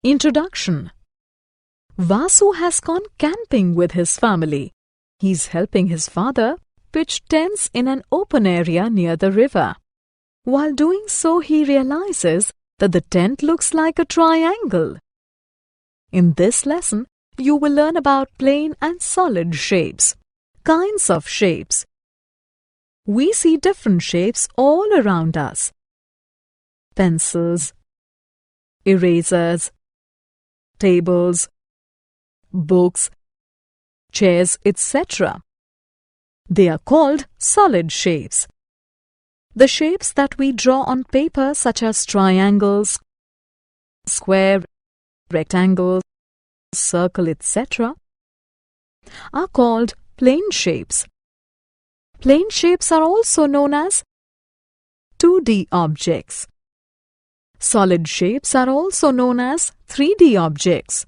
Introduction. Vasu has gone camping with his family. He's helping his father pitch tents in an open area near the river. While doing so, he realizes that the tent looks like a triangle. In this lesson, you will learn about plain and solid shapes, kinds of shapes. We see different shapes all around us. Pencils, erasers, tables, books, chairs, etc. They are called solid shapes. The shapes that we draw on paper, such as triangles, square, rectangle, circle, etc., are called plane shapes. Plane shapes are also known as 2D objects. Solid shapes are also known as 3D objects.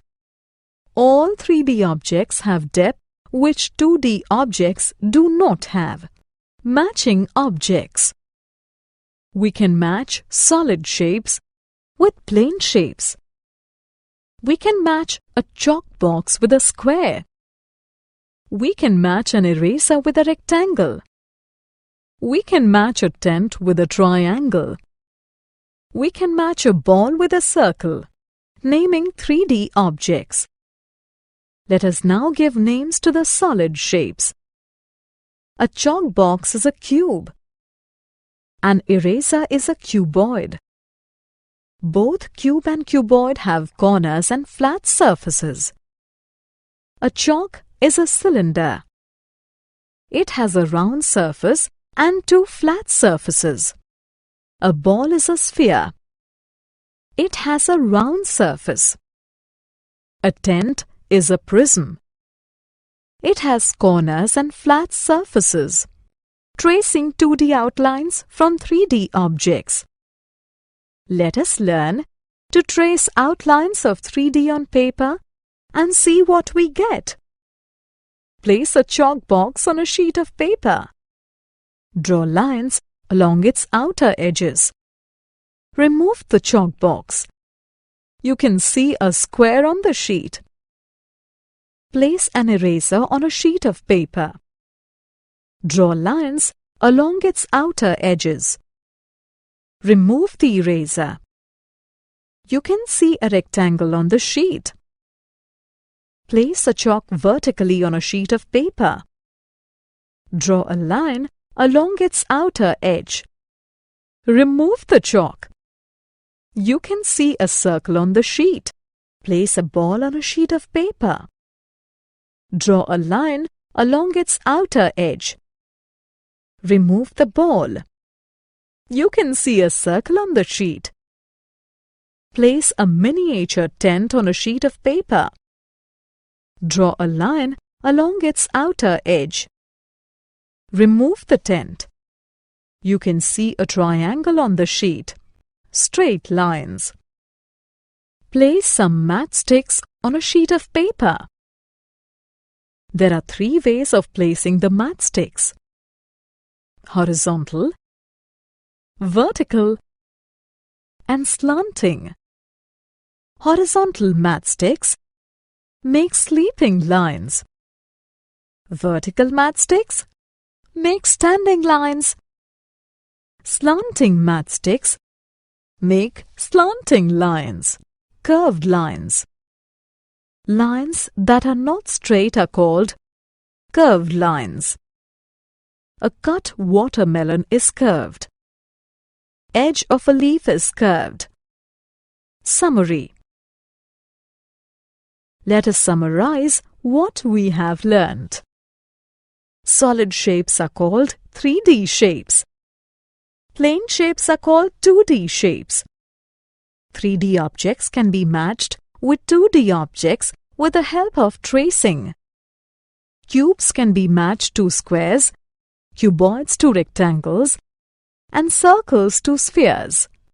All 3D objects have depth which 2D objects do not have. Matching objects. We can match solid shapes with plane shapes. We can match a chalk box with a square. We can match an eraser with a rectangle. We can match a tent with a triangle. We can match a ball with a circle, naming 3D objects. Let us now give names to the solid shapes. A chalk box is a cube. An eraser is a cuboid. Both cube and cuboid have corners and flat surfaces. A chalk is a cylinder. It has a round surface and two flat surfaces. A ball is a sphere. It has a round surface. A tent is a prism. It has corners and flat surfaces. Tracing 2D outlines from 3D objects. Let us learn to trace outlines of 3D on paper and see what we get. Place a chalk box on a sheet of paper. Draw lines along its outer edges. Remove the chalk box. You can see a square on the sheet. Place an eraser on a sheet of paper. Draw lines along its outer edges. Remove the eraser. You can see a rectangle on the sheet. Place a chalk vertically on a sheet of paper. Draw a line along its outer edge. Remove the chalk. You can see a circle on the sheet. Place a ball on a sheet of paper. Draw a line along its outer edge. Remove the ball. You can see a circle on the sheet. Place a miniature tent on a sheet of paper. Draw a line along its outer edge. Remove the tent. You can see a triangle on the sheet. Straight lines. Place some matchsticks on a sheet of paper. There are 3 ways of placing the matchsticks: horizontal, vertical, and slanting. Horizontal matchsticks make sleeping lines. Vertical matchsticks make standing lines. Slanting matchsticks make slanting lines, curved lines. Lines that are not straight are called curved lines. A cut watermelon is curved. Edge of a leaf is curved. Summary. Let us summarize what we have learned. Solid shapes are called 3D shapes. Plane shapes are called 2D shapes. 3D objects can be matched with 2D objects with the help of tracing. Cubes can be matched to squares, cuboids to rectangles, and circles to spheres.